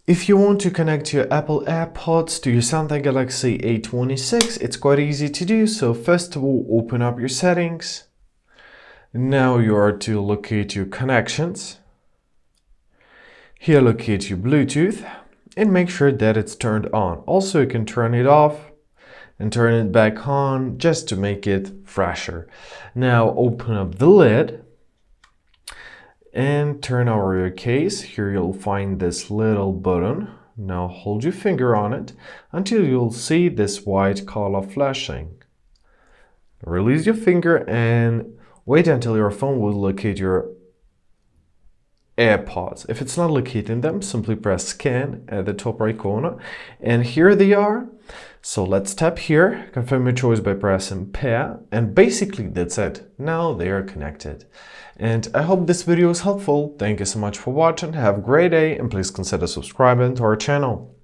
If you want to connect your Apple AirPods to your Samsung Galaxy A26, it's quite easy to do. So first of all, open up your settings. Now you are to locate your connections. Here locate your Bluetooth and make sure that it's turned on. Also, you can turn it off and turn it back on just to make it fresher. Now open up the lid and turn over your case. Here you'll find this little button. Now hold your finger on it until you'll see this white color flashing. Release your finger and wait until your phone will locate your AirPods. If it's not locating them, simply press scan at the top right corner and here they are. So let's tap here, confirm your choice by pressing pair, and basically that's it. Now they are connected. And I hope this video is helpful. Thank you so much for watching. Have a great day and please consider subscribing to our channel.